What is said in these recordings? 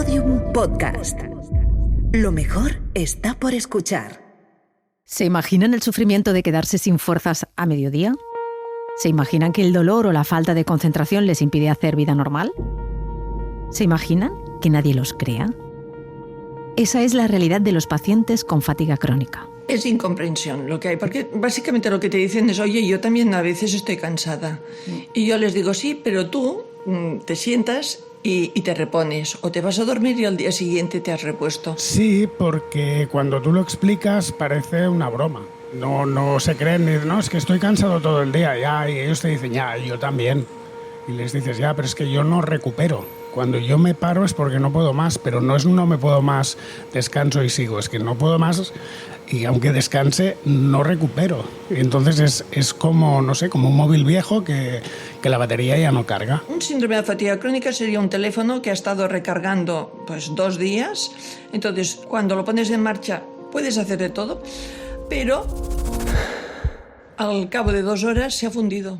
Podium Podcast. Lo mejor está por escuchar. ¿Se imaginan el sufrimiento de quedarse sin fuerzas a mediodía? ¿Se imaginan que el dolor o la falta de concentración les impide hacer vida normal? ¿Se imaginan que nadie los crea? Esa es la realidad de los pacientes con fatiga crónica. Es incomprensión lo que hay, porque básicamente lo que te dicen es, oye, yo también a veces estoy cansada. Y yo les digo, sí, pero tú te sientas y te repones, o te vas a dormir y al día siguiente te has repuesto. Sí, porque cuando tú lo explicas parece una broma. No se creen, no, es que estoy cansado todo el día, ya, y ellos te dicen, ya, yo también. Y les dices, ya, pero es que yo no recupero. Cuando yo me paro es porque no puedo más, pero no es no me puedo más, descanso y sigo, es que no puedo más y aunque descanse no recupero. Y entonces es como, no sé, como un móvil viejo que la batería ya no carga. Un síndrome de fatiga crónica sería un teléfono que ha estado recargando pues 2 días, entonces cuando lo pones en marcha puedes hacer de todo, pero al cabo de 2 horas se ha fundido.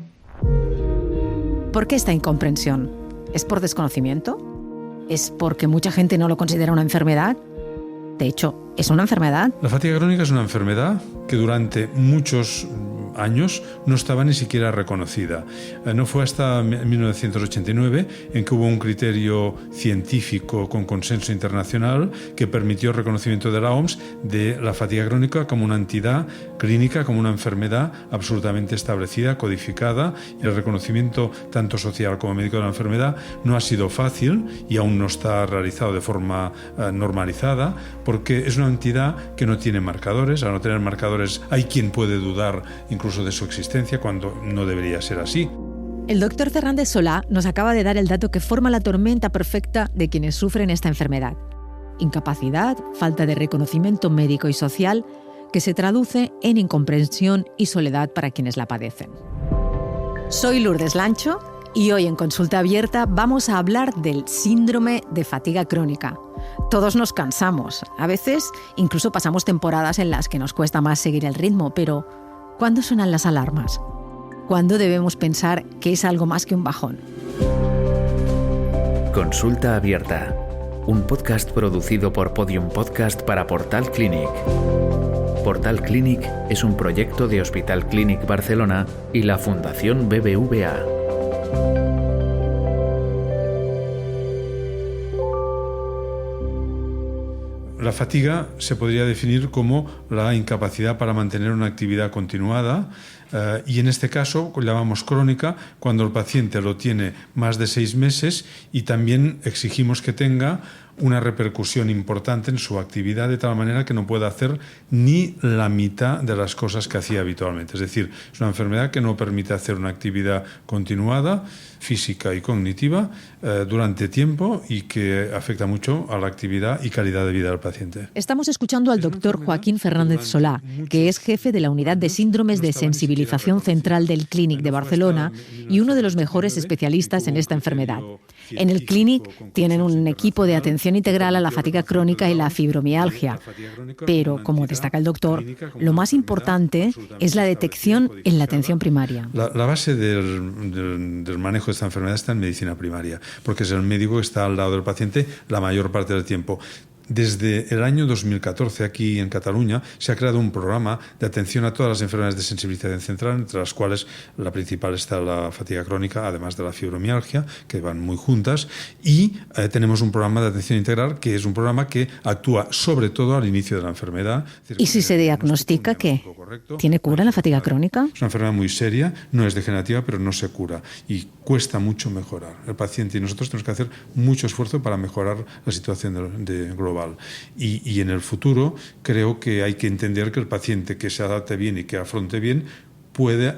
¿Por qué esta incomprensión? ¿Es por desconocimiento? ¿Es porque mucha gente no lo considera una enfermedad? De hecho, ¿es una enfermedad? La fatiga crónica es una enfermedad que durante muchos años no estaba ni siquiera reconocida. No fue hasta 1989 en que hubo un criterio científico con consenso internacional que permitió el reconocimiento de la OMS de la fatiga crónica como una entidad clínica, como una enfermedad absolutamente establecida, codificada, y el reconocimiento tanto social como médico de la enfermedad no ha sido fácil y aún no está realizado de forma normalizada, porque es una entidad que no tiene marcadores. Al no tener marcadores hay quien puede dudar incluso de su existencia cuando no debería ser así. El doctor Fernández Solá nos acaba de dar el dato que forma la tormenta perfecta de quienes sufren esta enfermedad. Incapacidad, falta de reconocimiento médico y social, que se traduce en incomprensión y soledad para quienes la padecen. Soy Lourdes Lancho y hoy en Consulta Abierta vamos a hablar del síndrome de fatiga crónica. Todos nos cansamos, a veces incluso pasamos temporadas en las que nos cuesta más seguir el ritmo, pero ¿cuándo suenan las alarmas? ¿Cuándo debemos pensar que es algo más que un bajón? Consulta Abierta, un podcast producido por Podium Podcast para Portal Clínic. Portal Clínic es un proyecto de Hospital Clínic Barcelona y la Fundación BBVA. La fatiga se podría definir como la incapacidad para mantener una actividad continuada y en este caso lo llamamos crónica cuando el paciente lo tiene más de 6 meses y también exigimos que tenga una repercusión importante en su actividad de tal manera que no pueda hacer ni la mitad de las cosas que hacía habitualmente. Es decir, es una enfermedad que no permite hacer una actividad continuada, física y cognitiva, durante tiempo y que afecta mucho a la actividad y calidad de vida del paciente. Estamos escuchando al doctor Joaquín Fernández Solá, que es jefe de la Unidad de Síndromes de Sensibilización Central del Clínic de Barcelona y uno de los mejores especialistas en esta enfermedad. En el Clínic tienen un equipo de atención integral a la fatiga crónica y la fibromialgia. Pero, como destaca el doctor, lo más importante es la detección en la atención primaria. La base del manejo de esta enfermedad está en medicina primaria, porque es el médico que está al lado del paciente la mayor parte del tiempo. Desde el año 2014, aquí en Cataluña, se ha creado un programa de atención a todas las enfermedades de sensibilización central, entre las cuales la principal está la fatiga crónica, además de la fibromialgia, que van muy juntas, y tenemos un programa de atención integral, que es un programa que actúa sobre todo al inicio de la enfermedad. ¿Y si se diagnostica qué? ¿Tiene cura la fatiga crónica? Es una enfermedad muy seria, no es degenerativa, pero no se cura y cuesta mucho mejorar. El paciente y nosotros tenemos que hacer mucho esfuerzo para mejorar la situación de global. Y en el futuro creo que hay que entender que el paciente que se adapte bien y que afronte bien puede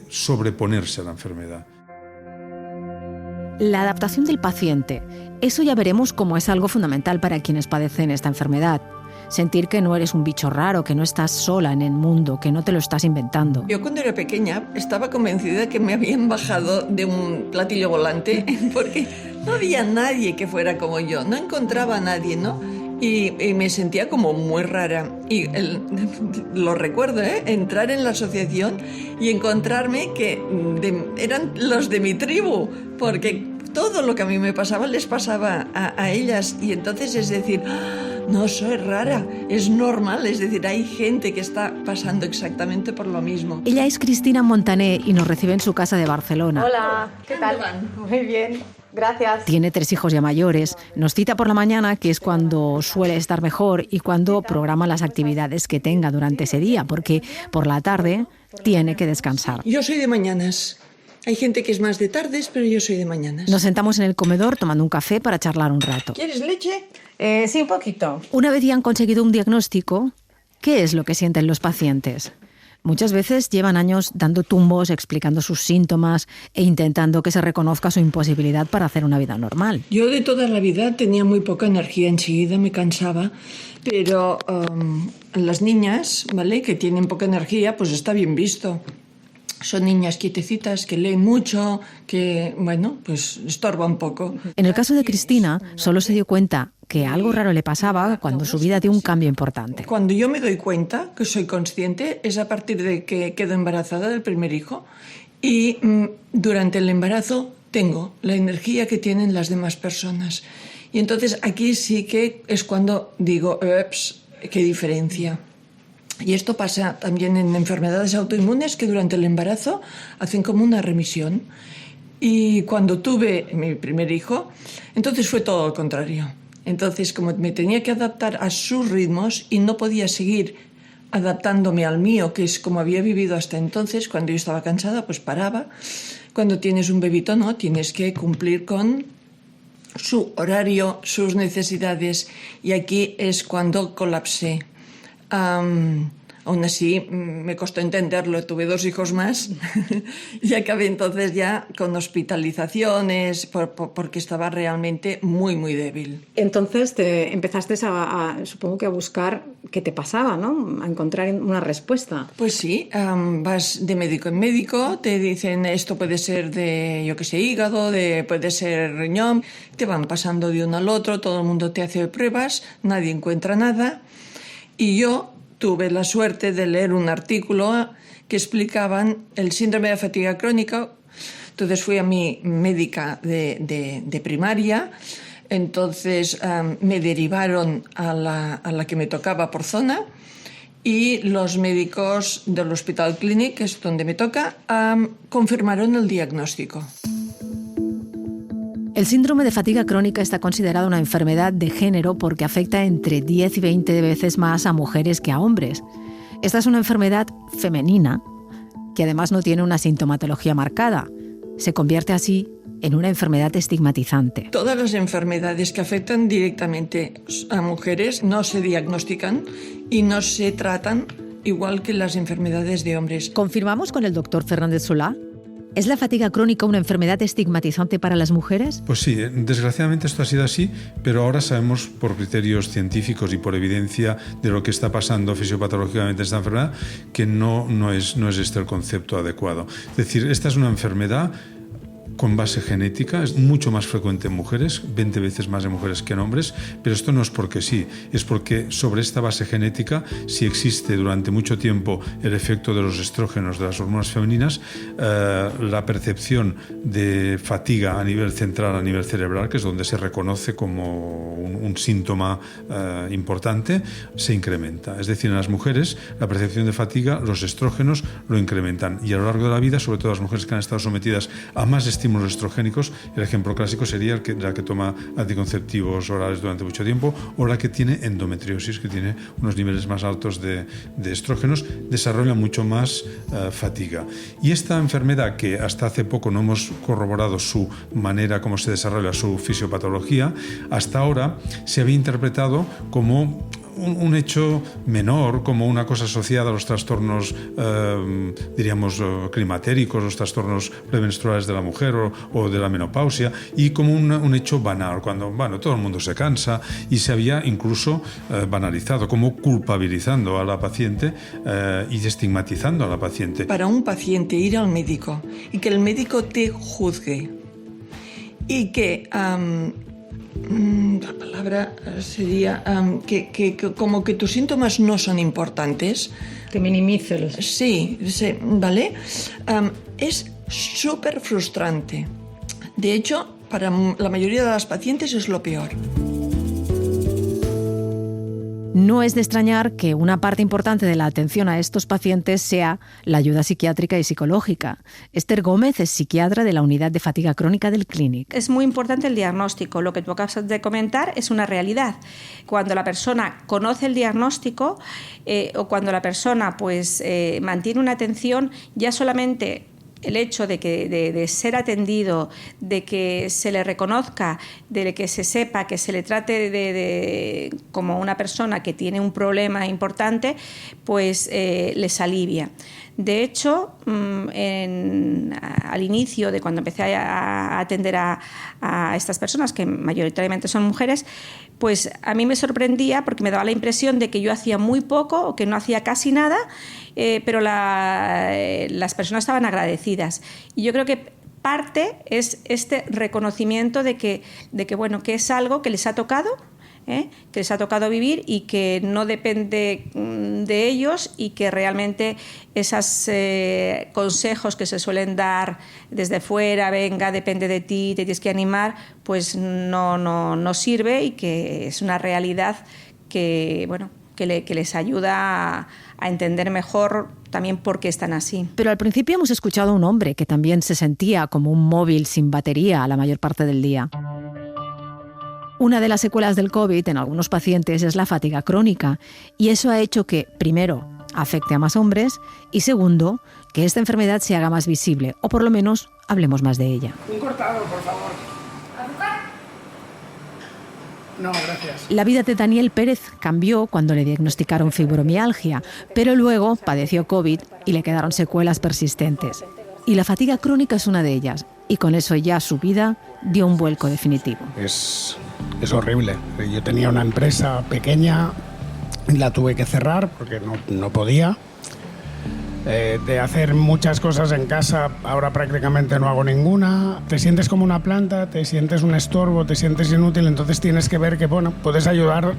sobreponerse a la enfermedad. La adaptación del paciente, eso ya veremos cómo es algo fundamental para quienes padecen esta enfermedad. Sentir que no eres un bicho raro, que no estás sola en el mundo, que no te lo estás inventando. Yo cuando era pequeña estaba convencida de que me habían bajado de un platillo volante porque no había nadie que fuera como yo, no encontraba a nadie, ¿no? Y me sentía como muy rara. Y lo recuerdo, entrar en la asociación y encontrarme que eran los de mi tribu, porque todo lo que a mí me pasaba les pasaba a ellas. Y entonces es decir, no soy rara, es normal. Es decir, hay gente que está pasando exactamente por lo mismo. Ella es Cristina Montané y nos recibe en su casa de Barcelona. Hola, ¿qué tal? Muy bien, gracias. Tiene 3 hijos ya mayores. Nos cita por la mañana, que es cuando suele estar mejor y cuando programa las actividades que tenga durante ese día, porque por la tarde tiene que descansar. Yo soy de mañanas. Hay gente que es más de tardes, pero yo soy de mañanas. Nos sentamos en el comedor tomando un café para charlar un rato. ¿Quieres leche? Sí, un poquito. Una vez ya han conseguido un diagnóstico, ¿qué es lo que sienten los pacientes? Muchas veces llevan años dando tumbos, explicando sus síntomas e intentando que se reconozca su imposibilidad para hacer una vida normal. Yo de toda la vida tenía muy poca energía, enseguida me cansaba, pero las niñas, ¿vale?, que tienen poca energía, pues está bien visto. Son niñas quietecitas, que leen mucho, que, bueno, pues estorba un poco. En el caso de Cristina, solo se dio cuenta que algo raro le pasaba cuando su vida dio un cambio importante. Cuando yo me doy cuenta, que soy consciente, es a partir de que quedo embarazada del primer hijo. Y durante el embarazo tengo la energía que tienen las demás personas. Y entonces aquí sí que es cuando digo, ups, qué diferencia. Y esto pasa también en enfermedades autoinmunes que durante el embarazo hacen como una remisión. Y cuando tuve mi primer hijo, entonces fue todo al contrario. Entonces, como me tenía que adaptar a sus ritmos y no podía seguir adaptándome al mío, que es como había vivido hasta entonces, cuando yo estaba cansada, pues paraba. Cuando tienes un bebito, no, tienes que cumplir con su horario, sus necesidades. Y aquí es cuando colapsé. Aún así, me costó entenderlo. Tuve 2 hijos más y acabé entonces ya con hospitalizaciones porque estaba realmente muy, muy débil. Entonces te empezaste supongo que a buscar qué te pasaba, ¿no? A encontrar una respuesta. Pues sí, vas de médico en médico, te dicen esto puede ser de, yo qué sé, hígado, puede ser riñón, te van pasando de uno al otro, todo el mundo te hace pruebas, nadie encuentra nada. Y yo tuve la suerte de leer un artículo que explicaban el síndrome de fatiga crónica. Entonces fui a mi médica de primaria, entonces me derivaron a la que me tocaba por zona y los médicos del Hospital Clínic, que es donde me toca, confirmaron el diagnóstico. El síndrome de fatiga crónica está considerado una enfermedad de género porque afecta entre 10 y 20 veces más a mujeres que a hombres. Esta es una enfermedad femenina que además no tiene una sintomatología marcada. Se convierte así en una enfermedad estigmatizante. Todas las enfermedades que afectan directamente a mujeres no se diagnostican y no se tratan igual que las enfermedades de hombres. ¿Confirmamos con el doctor Fernández Solá? ¿Es la fatiga crónica una enfermedad estigmatizante para las mujeres? Pues sí, desgraciadamente esto ha sido así, pero ahora sabemos por criterios científicos y por evidencia de lo que está pasando fisiopatológicamente en esta enfermedad que no es este el concepto adecuado. Es decir, esta es una enfermedad con base genética, es mucho más frecuente en mujeres, 20 veces más en mujeres que en hombres, pero esto no es porque sí, es porque sobre esta base genética, si existe durante mucho tiempo el efecto de los estrógenos, de las hormonas femeninas, la percepción de fatiga a nivel central, a nivel cerebral, que es donde se reconoce como un síntoma importante, se incrementa. Es decir, en las mujeres la percepción de fatiga, los estrógenos lo incrementan y a lo largo de la vida, sobre todo las mujeres que han estado sometidas a más estímulos estrogénicos, el ejemplo clásico sería la que toma anticonceptivos orales durante mucho tiempo o la que tiene endometriosis, que tiene unos niveles más altos de estrógenos, desarrolla mucho más fatiga. Y esta enfermedad, que hasta hace poco no hemos corroborado su manera, cómo se desarrolla su fisiopatología, hasta ahora se había interpretado como un hecho menor, como una cosa asociada a los trastornos, diríamos, climatéricos, los trastornos premenstruales de la mujer o de la menopausia, y como un hecho banal, cuando todo el mundo se cansa, y se había incluso banalizado, como culpabilizando a la paciente y estigmatizando a la paciente. Para un paciente ir al médico y que el médico te juzgue y que... la palabra sería que como que tus síntomas no son importantes. Que minimice los... Sí, ¿vale? Es súper frustrante. De hecho, para la mayoría de las pacientes es lo peor. No es de extrañar que una parte importante de la atención a estos pacientes sea la ayuda psiquiátrica y psicológica. Esther Gómez es psiquiatra de la Unidad de Fatiga Crónica del Clínic. Es muy importante el diagnóstico. Lo que tú acabas de comentar es una realidad. Cuando la persona conoce el diagnóstico o cuando la persona mantiene una atención, ya solamente el hecho de ser atendido, de que se le reconozca, de que se sepa, que se le trate como una persona que tiene un problema importante, les alivia. De hecho, al inicio de cuando empecé a atender a estas personas, que mayoritariamente son mujeres, pues a mí me sorprendía porque me daba la impresión de que yo hacía muy poco o que no hacía casi nada, pero las personas estaban agradecidas. Y yo creo que parte es este reconocimiento de que es algo que les ha tocado, que les ha tocado vivir y que no depende de ellos y que realmente esos consejos que se suelen dar desde fuera, venga, depende de ti, te tienes que animar, pues no sirve y que es una realidad que les ayuda a entender mejor también por qué están así. Pero al principio hemos escuchado a un hombre que también se sentía como un móvil sin batería la mayor parte del día. Una de las secuelas del COVID en algunos pacientes es la fatiga crónica y eso ha hecho que, primero, afecte a más hombres y, segundo, que esta enfermedad se haga más visible o por lo menos hablemos más de ella. Un cortado, por favor. No, gracias. La vida de Daniel Pérez cambió cuando le diagnosticaron fibromialgia, pero luego padeció COVID y le quedaron secuelas persistentes. Y la fatiga crónica es una de ellas, y con eso ya su vida dio un vuelco definitivo. Es horrible. Yo tenía una empresa pequeña, la tuve que cerrar porque no podía. De hacer muchas cosas en casa, ahora prácticamente no hago ninguna. Te sientes como una planta, te sientes un estorbo, te sientes inútil, entonces tienes que ver que, puedes ayudar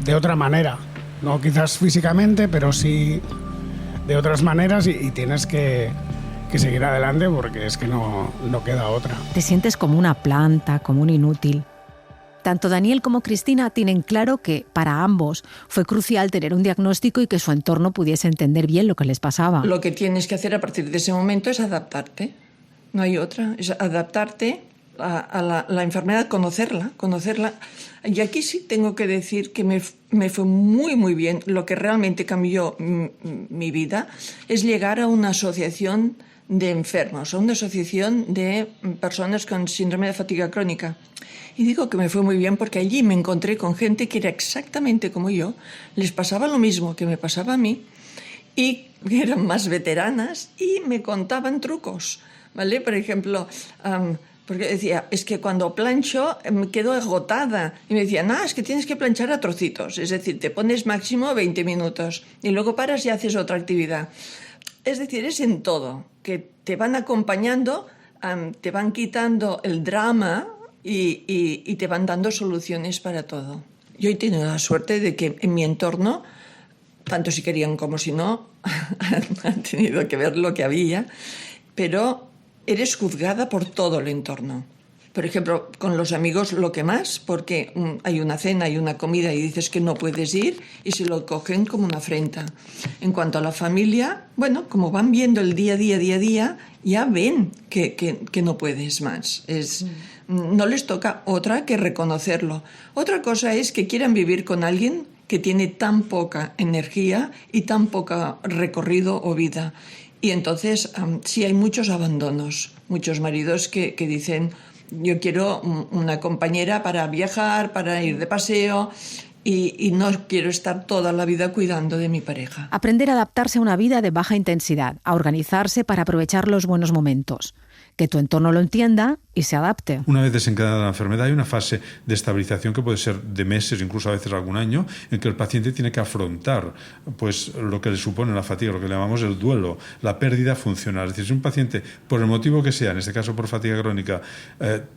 de otra manera. No quizás físicamente, pero sí de otras maneras y tienes que seguir adelante porque es que no queda otra. Te sientes como una planta, como un inútil. Tanto Daniel como Cristina tienen claro que para ambos fue crucial tener un diagnóstico y que su entorno pudiese entender bien lo que les pasaba. Lo que tienes que hacer a partir de ese momento es adaptarte. No hay otra. Es adaptarte a la enfermedad, conocerla. Y aquí sí tengo que decir que me fue muy, muy bien. Lo que realmente cambió mi vida es llegar a una asociación de enfermos, a una asociación de personas con síndrome de fatiga crónica. Y digo que me fue muy bien porque allí me encontré con gente que era exactamente como yo, les pasaba lo mismo que me pasaba a mí y eran más veteranas y me contaban trucos, ¿vale? Por ejemplo, porque decía, es que cuando plancho me quedo agotada. Y me decían, es que tienes que planchar a trocitos, es decir, te pones máximo 20 minutos y luego paras y haces otra actividad. Es decir, es en todo, que te van acompañando, te van quitando el drama y te van dando soluciones para todo. Yo he tenido la suerte de que en mi entorno, tanto si querían como si no, han tenido que ver lo que había, pero eres juzgada por todo el entorno. Por ejemplo, con los amigos lo que más, porque hay una cena, hay una comida y dices que no puedes ir y se lo cogen como una afrenta. En cuanto a la familia, como van viendo el día a día, ya ven que no puedes más. No les toca otra que reconocerlo. Otra cosa es que quieran vivir con alguien que tiene tan poca energía y tan poco recorrido o vida. Y entonces sí hay muchos abandonos, muchos maridos que dicen, yo quiero una compañera para viajar, para ir de paseo y no quiero estar toda la vida cuidando de mi pareja. Aprender a adaptarse a una vida de baja intensidad, a organizarse para aprovechar los buenos momentos. Que tu entorno lo entienda y se adapte. Una vez desencadenada la enfermedad hay una fase de estabilización que puede ser de meses, incluso a veces algún año, en que el paciente tiene que afrontar lo que le supone la fatiga, lo que le llamamos el duelo, la pérdida funcional. Es decir, si un paciente, por el motivo que sea, en este caso por fatiga crónica,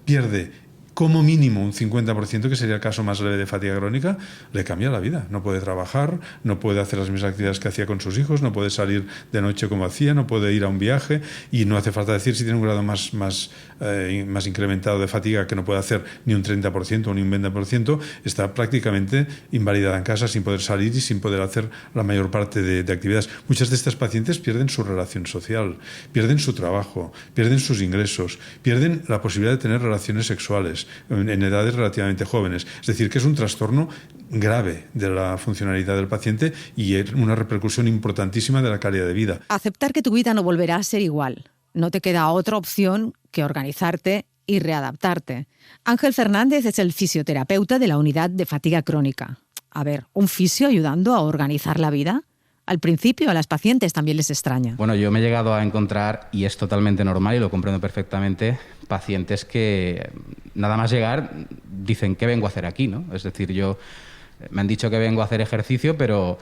pierde como mínimo un 50%, que sería el caso más leve de fatiga crónica, le cambia la vida. No puede trabajar, no puede hacer las mismas actividades que hacía con sus hijos, no puede salir de noche como hacía, no puede ir a un viaje, y no hace falta decir si tiene un grado más incrementado de fatiga, que no puede hacer ni un 30% o ni un 20%, está prácticamente invalidada en casa, sin poder salir y sin poder hacer la mayor parte de actividades. Muchas de estas pacientes pierden su relación social, pierden su trabajo, pierden sus ingresos, pierden la posibilidad de tener relaciones sexuales en edades relativamente jóvenes. Es decir, que es un trastorno grave de la funcionalidad del paciente y es una repercusión importantísima de la calidad de vida. Aceptar que tu vida no volverá a ser igual. No te queda otra opción que organizarte y readaptarte. Ángel Fernández es el fisioterapeuta de la unidad de fatiga crónica. A ver, ¿un fisio ayudando a organizar la vida? Al principio a las pacientes también les extraña. Bueno, yo me he llegado a encontrar, y es totalmente normal y lo comprendo perfectamente, pacientes que nada más llegar dicen, ¿qué vengo a hacer aquí?, ¿no? Es decir, me han dicho que vengo a hacer ejercicio, pero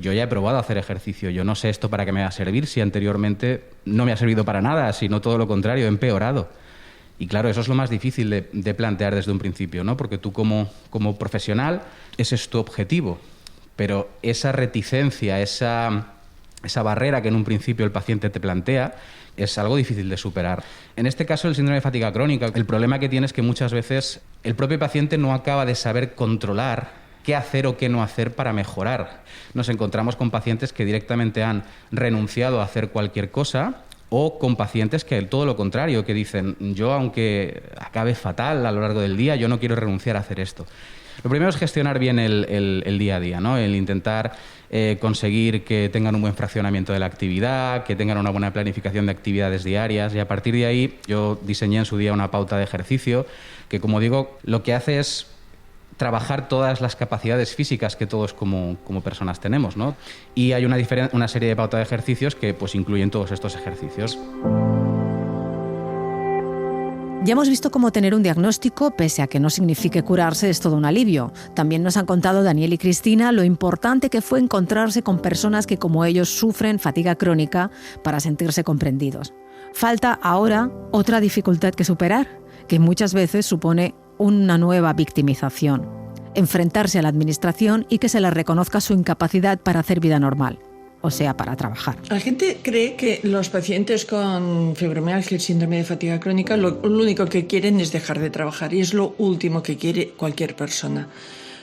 yo ya he probado a hacer ejercicio. Yo no sé esto para qué me va a servir si anteriormente no me ha servido para nada, sino todo lo contrario, he empeorado. Y claro, eso es lo más difícil de plantear desde un principio, ¿no? Porque tú como profesional, ese es tu objetivo. Pero esa reticencia, esa barrera que en un principio el paciente te plantea, es algo difícil de superar. En este caso, el síndrome de fatiga crónica, el problema que tiene es que muchas veces el propio paciente no acaba de saber controlar qué hacer o qué no hacer para mejorar. Nos encontramos con pacientes que directamente han renunciado a hacer cualquier cosa, o con pacientes que todo lo contrario, que dicen, yo aunque acabe fatal a lo largo del día, yo no quiero renunciar a hacer esto. Lo primero es gestionar bien el día a día, ¿no? El intentar conseguir que tengan un buen fraccionamiento de la actividad, que tengan una buena planificación de actividades diarias, y a partir de ahí yo diseñé en su día una pauta de ejercicio que, como digo, lo que hace es trabajar todas las capacidades físicas que todos como personas tenemos, ¿no? Y hay una serie de pautas de ejercicios que pues incluyen todos estos ejercicios. Ya hemos visto cómo tener un diagnóstico, pese a que no signifique curarse, es todo un alivio. También nos han contado Daniel y Cristina lo importante que fue encontrarse con personas que, como ellos, sufren fatiga crónica para sentirse comprendidos. Falta ahora otra dificultad que superar, que muchas veces supone una nueva victimización. Enfrentarse a la administración y que se le reconozca su incapacidad para hacer vida normal. O sea, para trabajar. La gente cree que los pacientes con fibromialgia y síndrome de fatiga crónica lo único que quieren es dejar de trabajar, y es lo último que quiere cualquier persona.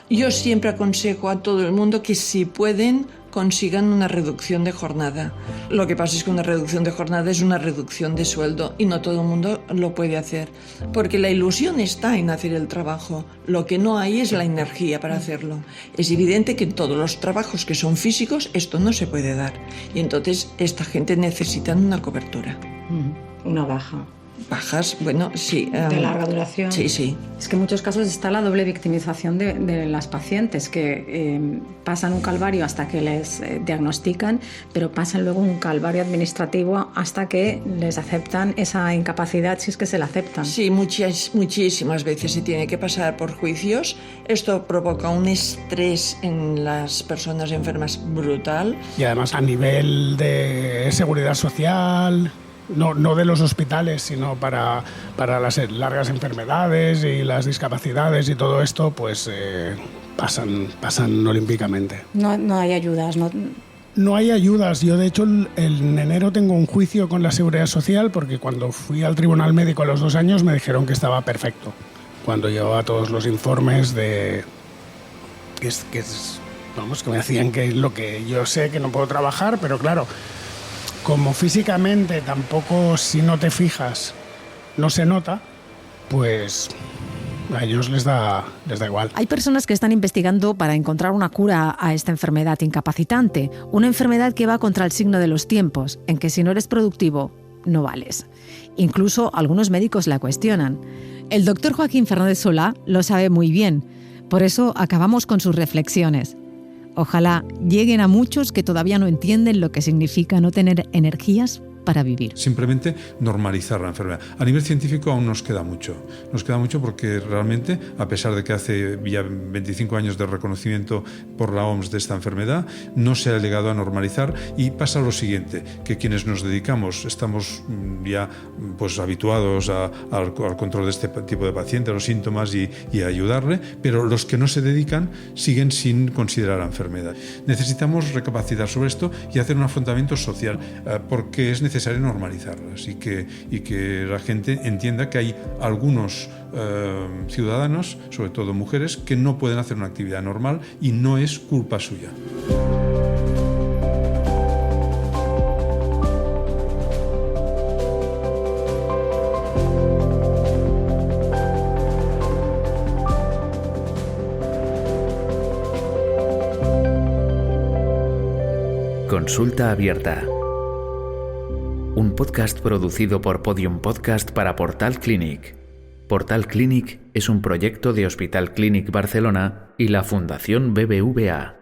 Yo siempre aconsejo a todo el mundo que, si pueden, consigan una reducción de jornada. Lo que pasa es que una reducción de jornada es una reducción de sueldo y no todo el mundo lo puede hacer, porque la ilusión está en hacer el trabajo, lo que no hay es la energía para hacerlo. Es evidente que en todos los trabajos que son físicos esto no se puede dar, y entonces esta gente necesita una cobertura. Una baja. Bajas, bueno, sí. De larga duración. Sí, sí. Es que en muchos casos está la doble victimización de las pacientes, que pasan un calvario hasta que les diagnostican, pero pasan luego un calvario administrativo hasta que les aceptan esa incapacidad, si es que se la aceptan. Sí, muchísimas veces se tiene que pasar por juicios. Esto provoca un estrés en las personas enfermas brutal. Y además a nivel de seguridad social... No de los hospitales, sino para las largas enfermedades y las discapacidades y todo esto, pues pasan olímpicamente. No hay ayudas, ¿no? No hay ayudas. Yo, de hecho, en enero tengo un juicio con la Seguridad Social, porque cuando fui al Tribunal Médico a los 2 años me dijeron que estaba perfecto. Cuando llevaba todos los informes que me decían que es lo que yo sé, que no puedo trabajar, pero claro... Como físicamente tampoco, si no te fijas, no se nota, pues a ellos les da igual. Hay personas que están investigando para encontrar una cura a esta enfermedad incapacitante, una enfermedad que va contra el signo de los tiempos, en que si no eres productivo, no vales. Incluso algunos médicos la cuestionan. El doctor Joaquín Fernández Solá lo sabe muy bien, por eso acabamos con sus reflexiones. Ojalá lleguen a muchos que todavía no entienden lo que significa no tener energías para vivir. Simplemente normalizar la enfermedad. A nivel científico aún nos queda mucho. Nos queda mucho porque realmente, a pesar de que hace ya 25 años de reconocimiento por la OMS de esta enfermedad, no se ha llegado a normalizar, y pasa lo siguiente, que quienes nos dedicamos estamos ya pues habituados al control de este tipo de paciente, a los síntomas y a ayudarle, pero los que no se dedican siguen sin considerar la enfermedad. Necesitamos recapacitar sobre esto y hacer un afrontamiento social, porque es necesario normalizarlas y que la gente entienda que hay algunos ciudadanos, sobre todo mujeres, que no pueden hacer una actividad normal y no es culpa suya. Consulta abierta. Un podcast producido por Podium Podcast para Portal Clinic. Portal Clinic es un proyecto de Hospital Clínic Barcelona y la Fundación BBVA.